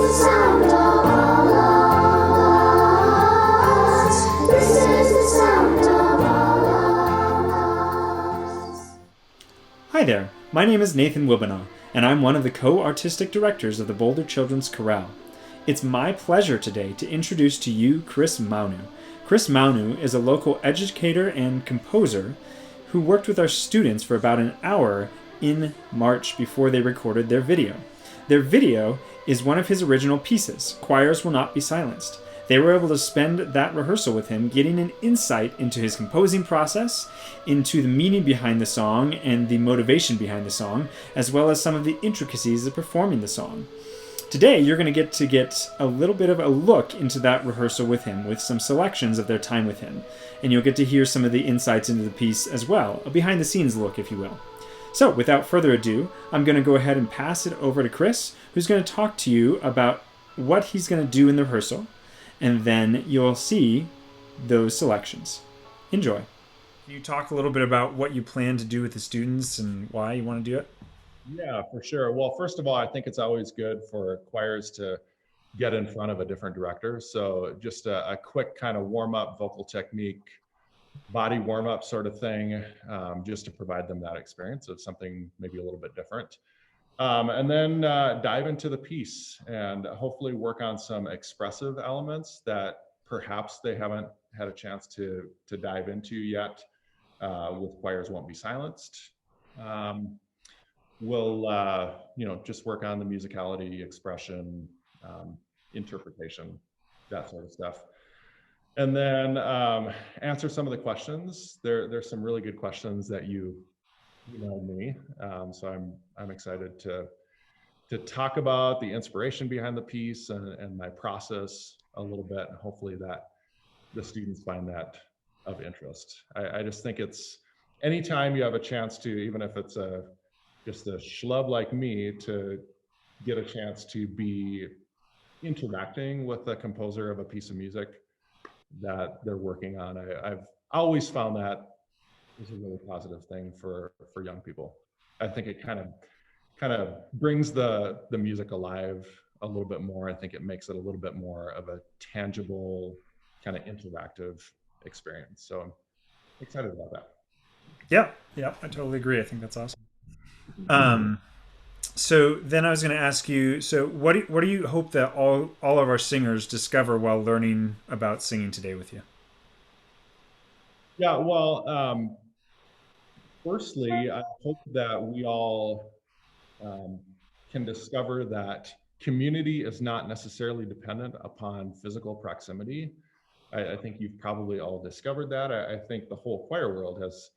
the sound of all of us. This is the sound of all of us. Hi there, my name is Nathan Wilbenaw, and I'm one of the co-artistic directors of the Boulder Children's Chorale. It's my pleasure today to introduce to you Chris Maunu. Chris Maunu is a local educator and composer who worked with our students for about an hour in March before they recorded their video. Their video is one of his original pieces, Choirs Will Not Be Silenced. They were able to spend that rehearsal with him, getting an insight into his composing process, into the meaning behind the song and the motivation behind the song, as well as some of the intricacies of performing the song. Today, you're going to get a little bit of a look into that rehearsal with him, with some selections of their time with him. And you'll get to hear some of the insights into the piece as well, a behind-the-scenes look, if you will. So, without further ado, I'm going to go ahead and pass it over to Chris, who's going to talk to you about what he's going to do in the rehearsal, and then you'll see those selections. Enjoy. Can you talk a little bit about what you plan to do with the students and why you want to do it? Yeah, for sure. Well, first of all, I think it's always good for choirs to get in front of a different director. So just a quick kind of warm up vocal technique, body warm up sort of thing, just to provide them that experience of something maybe a little bit different. And then dive into the piece and hopefully work on some expressive elements that perhaps they haven't had a chance to dive into yet with Choirs Won't Be Silenced. We'll just work on the musicality, expression, interpretation, that sort of stuff. And then answer some of the questions. There's some really good questions that you know me. So I'm excited to talk about the inspiration behind the piece and my process a little bit, and hopefully that the students find that of interest. I just think it's anytime you have a chance to, even if it's just a schlub like me, to get a chance to be interacting with the composer of a piece of music that they're working on. I've always found that is a really positive thing for young people. I think it kind of brings the music alive a little bit more. I think it makes it a little bit more of a tangible, kind of interactive experience. So I'm excited about that. Yeah, I totally agree. I think that's awesome. So then I was going to ask you, so what do you hope that all of our singers discover while learning about singing today with you? Yeah, well, firstly, I hope that we all can discover that community is not necessarily dependent upon physical proximity. I think you've probably all discovered that. I think the whole choir world has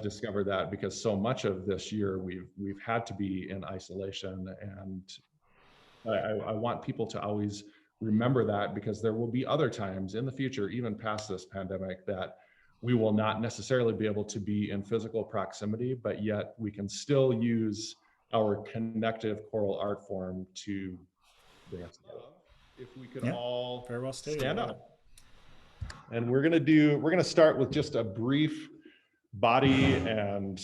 discovered that, because so much of this year we've had to be in isolation, and I want people to always remember that, because there will be other times in the future, even past this pandemic, that we will not necessarily be able to be in physical proximity, but yet we can still use our connective choral art form to bring us together. If we could all very well stated. stand up. And we're gonna start with just a brief body and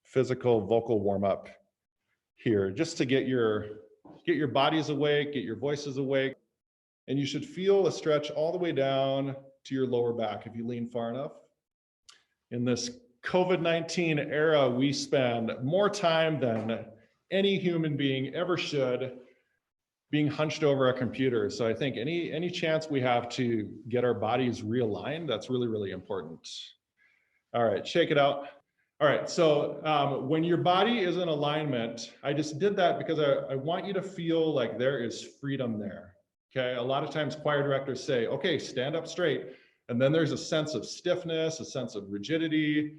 physical vocal warm up here, just to get your bodies awake, get your voices awake. And you should feel a stretch all the way down to your lower back if you lean far enough. In this COVID-19 era, we spend more time than any human being ever should being hunched over a computer. So I think any chance we have to get our bodies realigned, that's really, really important. All right, shake it out. All right, so when your body is in alignment, I just did that because I want you to feel like there is freedom there, okay? A lot of times choir directors say, okay, stand up straight. And then there's a sense of stiffness, a sense of rigidity,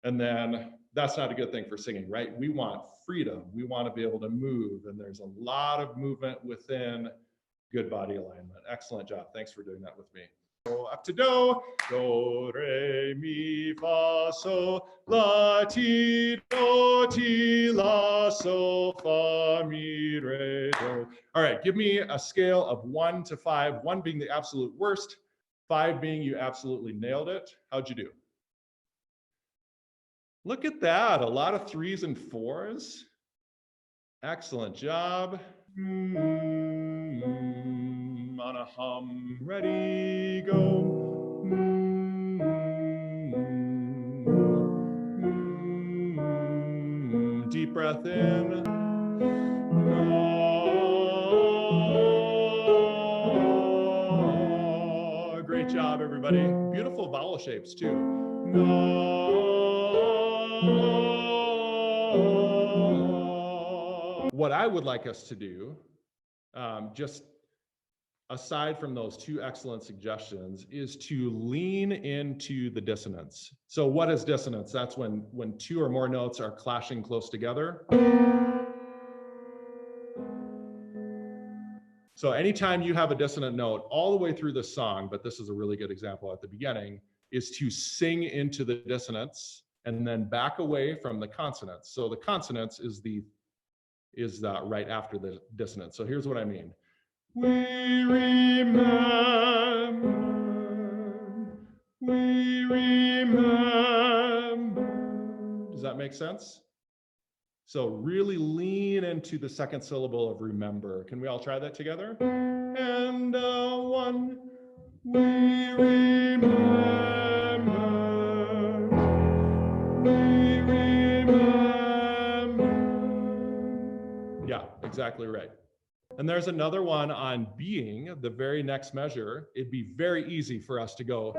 and then that's not a good thing for singing, right? We want freedom. We want to be able to move, and there's a lot of movement within good body alignment. Excellent job. Thanks for doing that with me. Go up to do, re, mi, fa, sol, la, ti, do, ti, la, sol, fa, mi, re, do. All right, give me a scale of 1 to 5, 1 being the absolute worst, 5 being you absolutely nailed it. How'd you do? Look at that, a lot of 3s and 4s. Excellent job. Ready, go. Deep breath in. Great job, everybody. Beautiful vowel shapes, too. What I would like us to do, just aside from those two excellent suggestions, is to lean into the dissonance. So what is dissonance? That's when two or more notes are clashing close together. So anytime you have a dissonant note all the way through the song, but this is a really good example at the beginning, is to sing into the dissonance and then back away from the consonants. So the consonants is right after the dissonance. So here's what I mean. We remember, we remember. Does that make sense? So really lean into the second syllable of remember. Can we all try that together? And one, we remember, we remember. Yeah, exactly right. And there's another one on being, the very next measure. It'd be very easy for us to go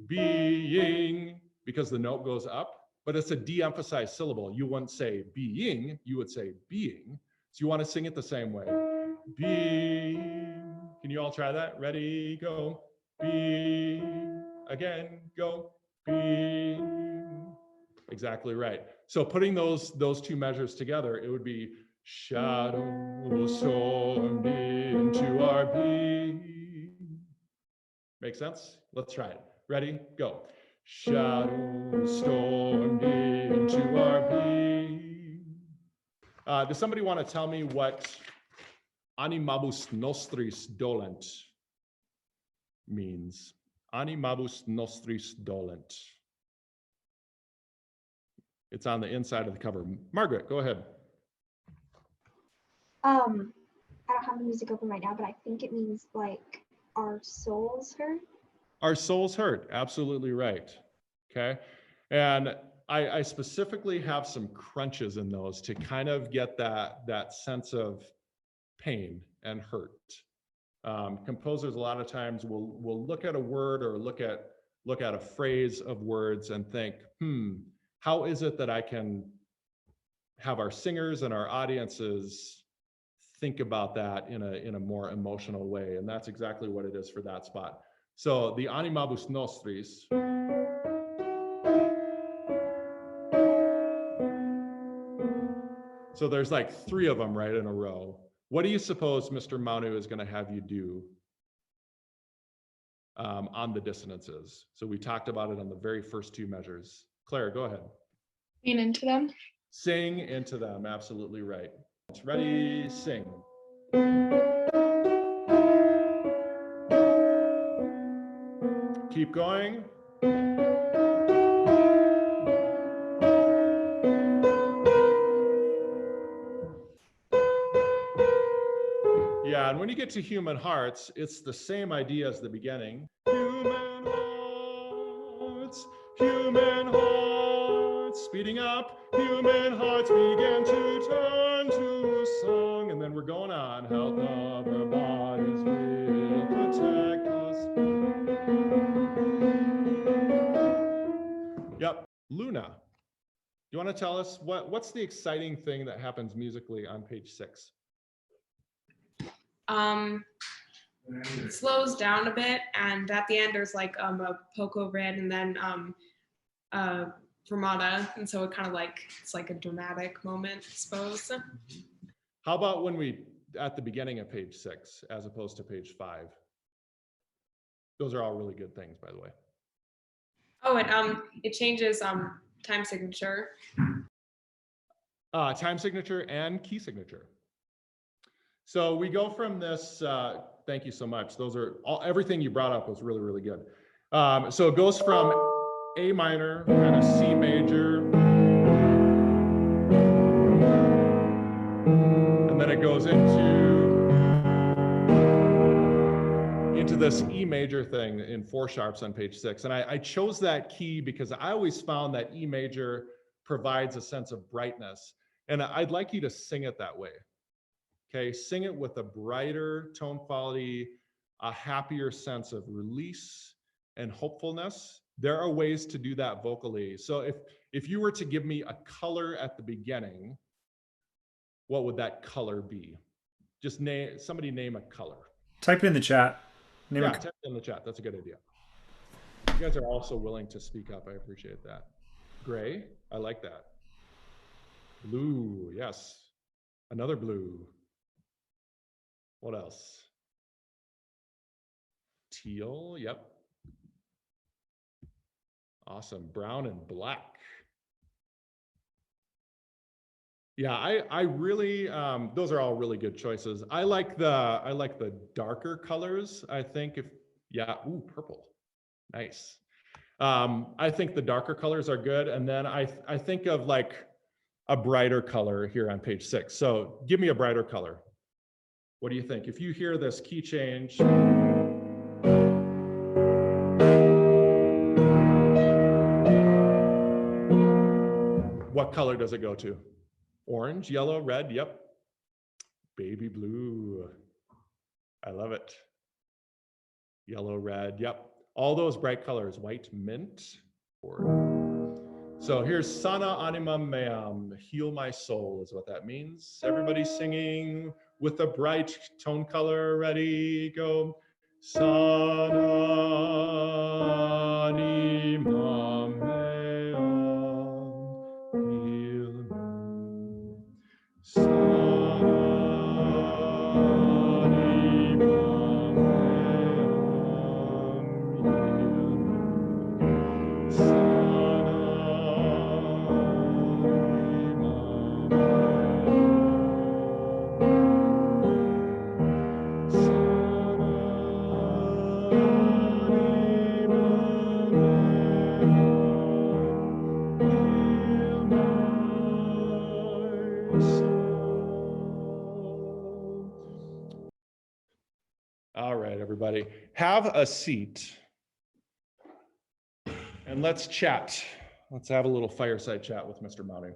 being, because the note goes up, but it's a de-emphasized syllable. You wouldn't say being, you would say being. So you want to sing it the same way. Being. Can you all try that? Ready, go. Being. Again, go. Being. Exactly right. So putting those two measures together, it would be shadow stormed into our being. Make sense? Let's try it. Ready? Go. Shadow stormed into our being. Does somebody want to tell me what animabus nostris dolent means? Animabus nostris dolent. It's on the inside of the cover. Margaret, go ahead. I don't have the music open right now, but I think it means like our souls hurt. Our souls hurt, absolutely right. Okay, and I specifically have some crunches in those to kind of get that sense of pain and hurt. Composers a lot of times will look at a word or look at a phrase of words and think, how is it that I can have our singers and our audiences think about that in a more emotional way? And that's exactly what it is for that spot. So the animabus nostris. So there's like 3 of them right in a row. What do you suppose Mr. Maunu is going to have you do on the dissonances? So we talked about it on the very first 2 measures. Claire, go ahead. Lean into them. Sing into them, absolutely right. Ready, sing. Keep going. Yeah, and when you get to human hearts, it's the same idea as the beginning. Human hearts, speeding up. Human hearts begin to turn to song. And then we're going on. Health of our bodies will protect us. Yep, Luna. You want to tell us what's the exciting thing that happens musically on page 6? It slows down a bit, and at the end there's like a poco red and then fermata, and so it kind of like it's like a dramatic moment, I suppose. How about when we at the beginning of page 6 as opposed to page 5? Those are all really good things, by the way. Oh, it changes time signature. Time signature and key signature. So we go from this, thank you so much. Those are everything you brought up was really, really good. So it goes from A minor, kind of C major, and then it goes into this E major thing in 4 sharps on page 6. And I chose that key because I always found that E major provides a sense of brightness. And I'd like you to sing it that way. Okay, sing it with a brighter tone quality, a happier sense of release and hopefulness. There are ways to do that vocally. So if you were to give me a color at the beginning, what would that color be? Just somebody name a color. Type it in the chat. Type it in the chat. That's a good idea. You guys are also willing to speak up. I appreciate that. Gray, I like that. Blue, yes. Another blue. What else? Teal, yep. Awesome. Brown and black. Yeah, I really, those are all really good choices. I like the darker colors. I think ooh, purple, nice. I think the darker colors are good. And then I think of like a brighter color here on page 6. So give me a brighter color. What do you think? If you hear this key change, what color does it go to? Orange, yellow, red, yep. Baby blue, I love it. Yellow, red, yep. All those bright colors, white, mint. So here's Sana Animam Meam, heal my soul is what that means. Everybody singing with a bright tone color, ready, go. Sana Animam Meam, heal me. All right, everybody, have a seat and let's chat. Let's have a little fireside chat with Mr. Maunu.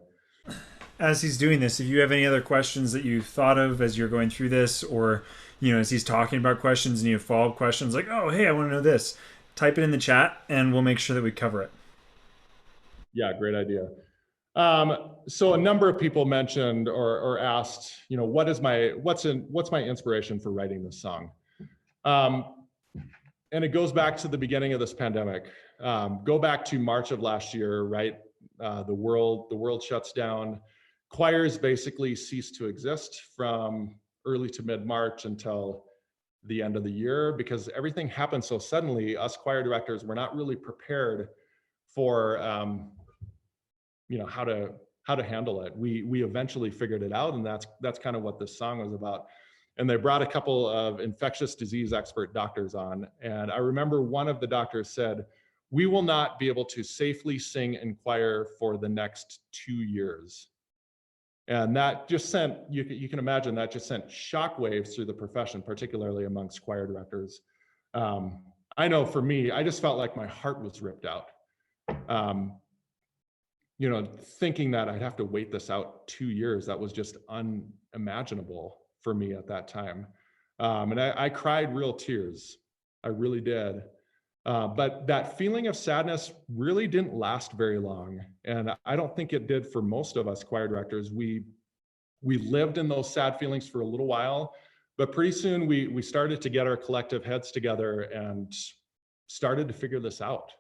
As he's doing this, if you have any other questions that you thought of as you're going through this, or as he's talking about questions and you have follow-up questions like, oh, hey, I want to know this, type it in the chat and we'll make sure that we cover it. Yeah, great idea. So a number of people mentioned or asked, what's my inspiration for writing this song? And it goes back to the beginning of this pandemic. Go back to March of last year, right? The world shuts down. Choirs basically cease to exist from early to mid-March until the end of the year because everything happened so suddenly. Us choir directors were not really prepared for how to handle it. We eventually figured it out, and that's kind of what this song was about. And they brought a couple of infectious disease expert doctors on. And I remember one of the doctors said, we will not be able to safely sing in choir for the next 2 years. And that just sent, you can imagine that just sent shockwaves through the profession, particularly amongst choir directors. I know for me, I just felt like my heart was ripped out. Thinking that I'd have to wait this out 2 years, that was just unimaginable for me at that time. And I cried real tears. I really did. But that feeling of sadness really didn't last very long. And I don't think it did for most of us choir directors. We lived in those sad feelings for a little while, but pretty soon we started to get our collective heads together and started to figure this out.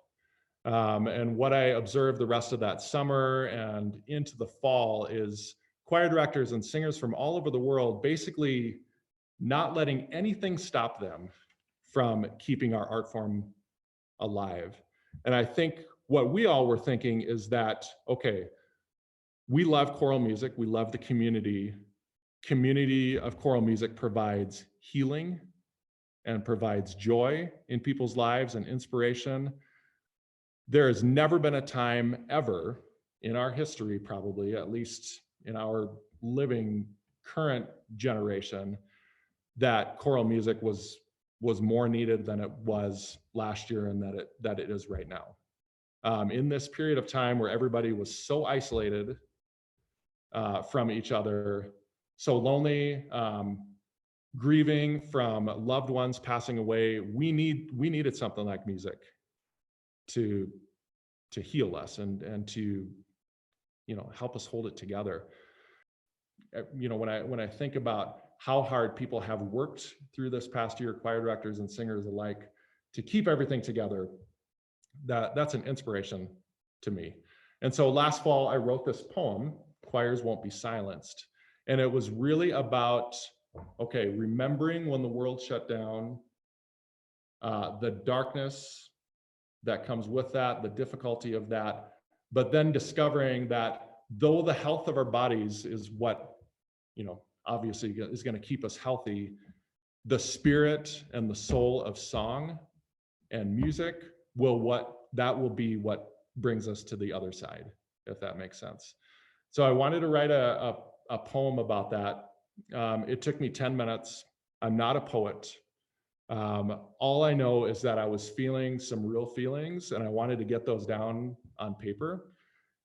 And what I observed the rest of that summer and into the fall is choir directors and singers from all over the world basically not letting anything stop them from keeping our art form alive. And I think what we all were thinking is that, okay, we love choral music, we love the community. Community of choral music provides healing and provides joy in people's lives and inspiration. There has never been a time ever in our history, probably, at least in our living current generation, that choral music was was more needed than it was last year, and that it is right now. In this period of time where everybody was so isolated from each other, so lonely, grieving from loved ones passing away, we needed something like music to heal us and to, you know, help us hold it together. You know, when I think about how hard people have worked through this past year, choir directors and singers alike, to keep everything together, that's an inspiration to me. And so last fall, I wrote this poem, Choirs Won't Be Silenced. And it was really about, okay, remembering when the world shut down, the darkness that comes with that, the difficulty of that, but then discovering that though the health of our bodies is what, you know, obviously is going to keep us healthy, the spirit and the soul of song and music will be what brings us to the other side, if that makes sense. So I wanted to write a poem about that. It took me 10 minutes. I'm not a poet. All I know is that I was feeling some real feelings and I wanted to get those down on paper.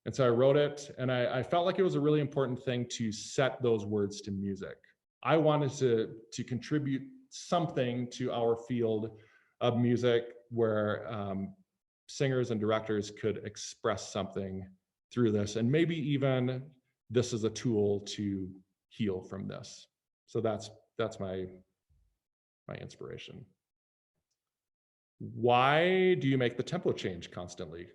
And so I wrote it, and I felt like it was a really important thing to set those words to music. I wanted to contribute something to our field of music where singers and directors could express something through this, and maybe even this is a tool to heal from this. So that's my inspiration. Why do you make the tempo change constantly?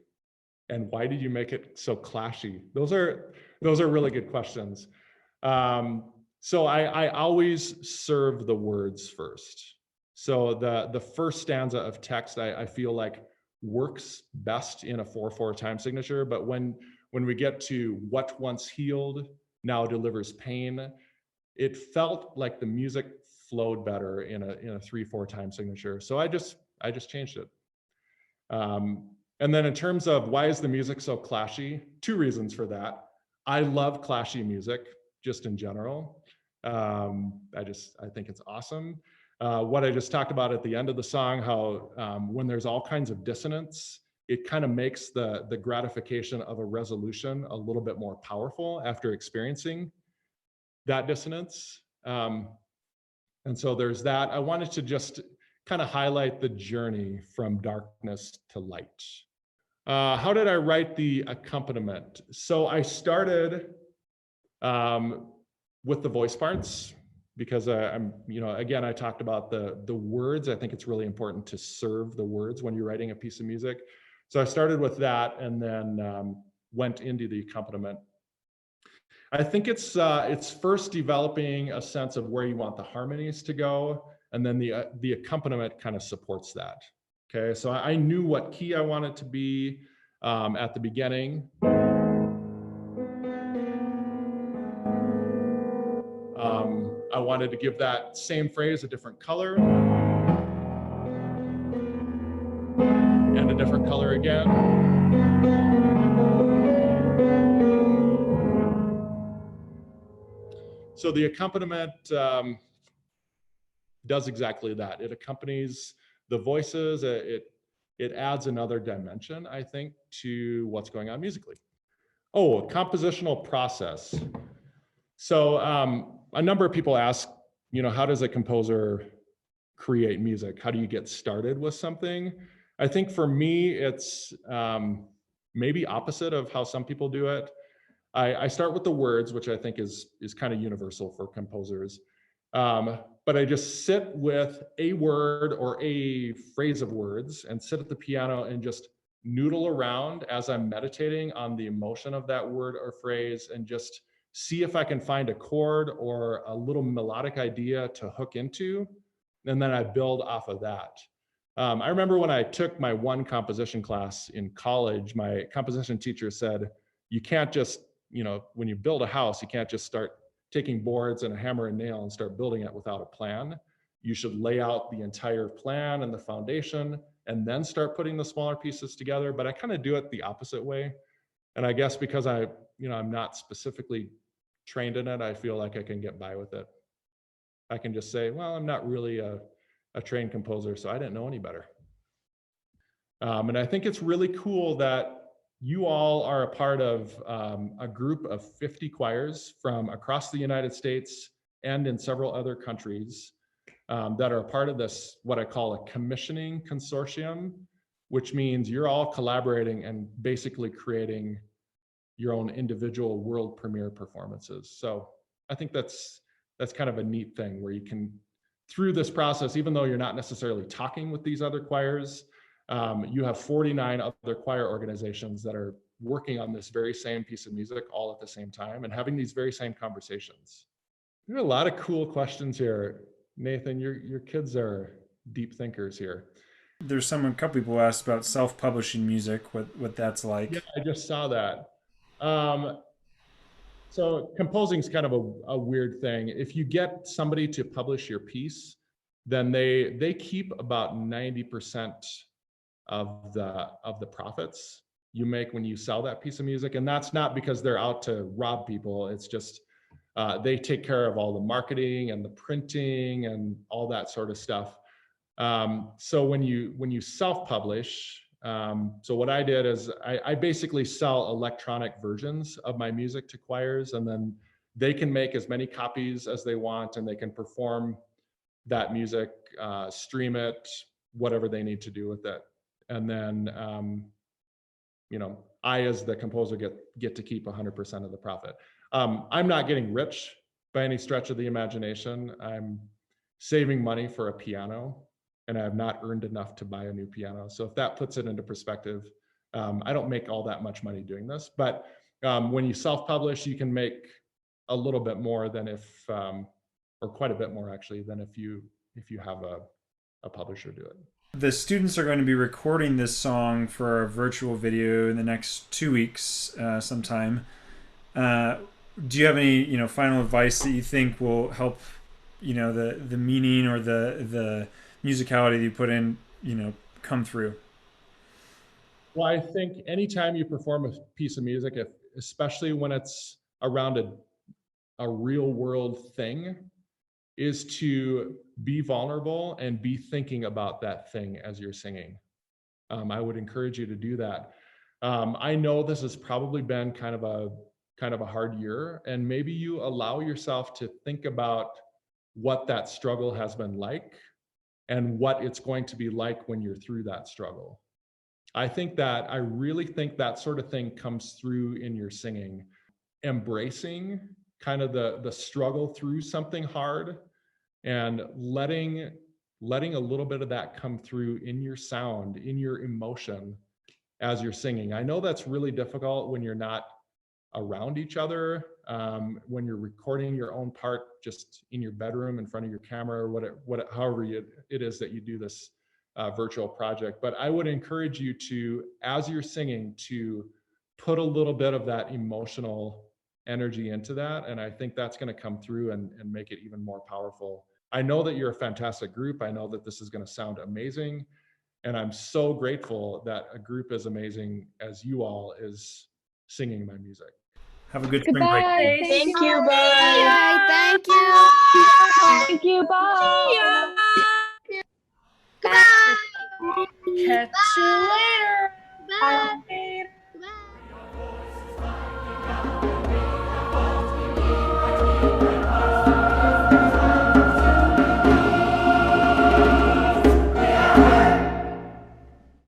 And why did you make it so clashy? Those are really good questions. So I always serve the words first. So the first stanza of text I feel like works best in a 4/4 time signature, but when we get to what once healed now delivers pain, it felt like the music flowed better in a 3/4 time signature. So I just changed it. And then in terms of why is the music so clashy, 2 reasons for that. I love clashy music just in general. I think it's awesome. What I just talked about at the end of the song, how when there's all kinds of dissonance, it kind of makes the gratification of a resolution a little bit more powerful after experiencing that dissonance. And so there's that. I wanted to just kind of highlight the journey from darkness to light. How did I write the accompaniment? So I started with the voice parts because I'm, you know, again, I talked about the words. I think it's really important to serve the words when you're writing a piece of music. So I started with that and then went into the accompaniment. I think it's first developing a sense of where you want the harmonies to go, and then the accompaniment kind of supports that. Okay, so I knew what key I wanted to be at the beginning. I wanted to give that same phrase a different color. And a different color again. So the accompaniment does exactly that. It accompanies the voices. It adds another dimension, I think, to what's going on musically. Oh, a compositional process. So a number of people ask, you know, how does a composer create music? How do you get started with something? I think for me, it's maybe opposite of how some people do it. I start with the words, which I think is kind of universal for composers. But I just sit with a word or a phrase of words and sit at the piano and just noodle around as I'm meditating on the emotion of that word or phrase, and just see if I can find a chord or a little melodic idea to hook into, and then I build off of that. I remember when I took my one composition class in college, my composition teacher said, you can't just, you know, when you build a house, you can't just start taking boards and a hammer and nail and start building it without a plan. You should lay out the entire plan and the foundation and then start putting the smaller pieces together. But I kind of do it the opposite way. And I guess because I'm not specifically trained in it, I feel like I can get by with it. I can just say, well, I'm not really a a trained composer, so I didn't know any better. And I think it's really cool that you all are a part of a group of 50 choirs from across the United States and in several other countries that are a part of this, what I call a commissioning consortium, which means you're all collaborating and basically creating your own individual world premiere performances. So I think that's kind of a neat thing where you can, through this process, even though you're not necessarily talking with these other choirs, you have 49 other choir organizations that are working on this very same piece of music all at the same time and having these very same conversations. There are a lot of cool questions here. Nathan, your kids are deep thinkers here. There's a couple people asked about self-publishing music, what that's like. Yeah, I just saw that. So composing is kind of a weird thing. If you get somebody to publish your piece, then they keep about 90% of the profits you make when you sell that piece of music. And that's not because they're out to rob people. It's just they take care of all the marketing and the printing and all that sort of stuff. So when you self-publish, so what I did is I basically sell electronic versions of my music to choirs, and then they can make as many copies as they want, and they can perform that music, stream it, whatever they need to do with it. And then, I, as the composer, get to keep 100% of the profit. I'm not getting rich by any stretch of the imagination. I'm saving money for a piano, and I have not earned enough to buy a new piano. So if that puts it into perspective, I don't make all that much money doing this. But when you self-publish, you can make a little bit more than or quite a bit more actually, than if you have a publisher do it. The students are going to be recording this song for a virtual video in the next 2 weeks sometime. Do you have any final advice that you think will help the meaning or the musicality that you put in come through? Well, I think anytime you perform a piece of music, especially when it's around a real world thing, is to be vulnerable and be thinking about that thing as you're singing. I would encourage you to do that. I know this has probably been kind of a hard year, and maybe you allow yourself to think about what that struggle has been like and what it's going to be like when you're through that struggle. I really think that sort of thing comes through in your singing, embracing kind of the struggle through something hard and letting a little bit of that come through in your sound, in your emotion as you're singing. I know that's really difficult when you're not around each other, when you're recording your own part just in your bedroom in front of your camera, or however it is that you do this virtual project. But I would encourage you to, as you're singing, to put a little bit of that emotional energy into that. And I think that's going to come through and make it even more powerful. I know that you're a fantastic group. I know that this is going to sound amazing. And I'm so grateful that a group as amazing as you all is singing my music. Have a good spring break. Thank you. Bye. Thank you. Thank you. Bye. Bye. Catch you later. Bye.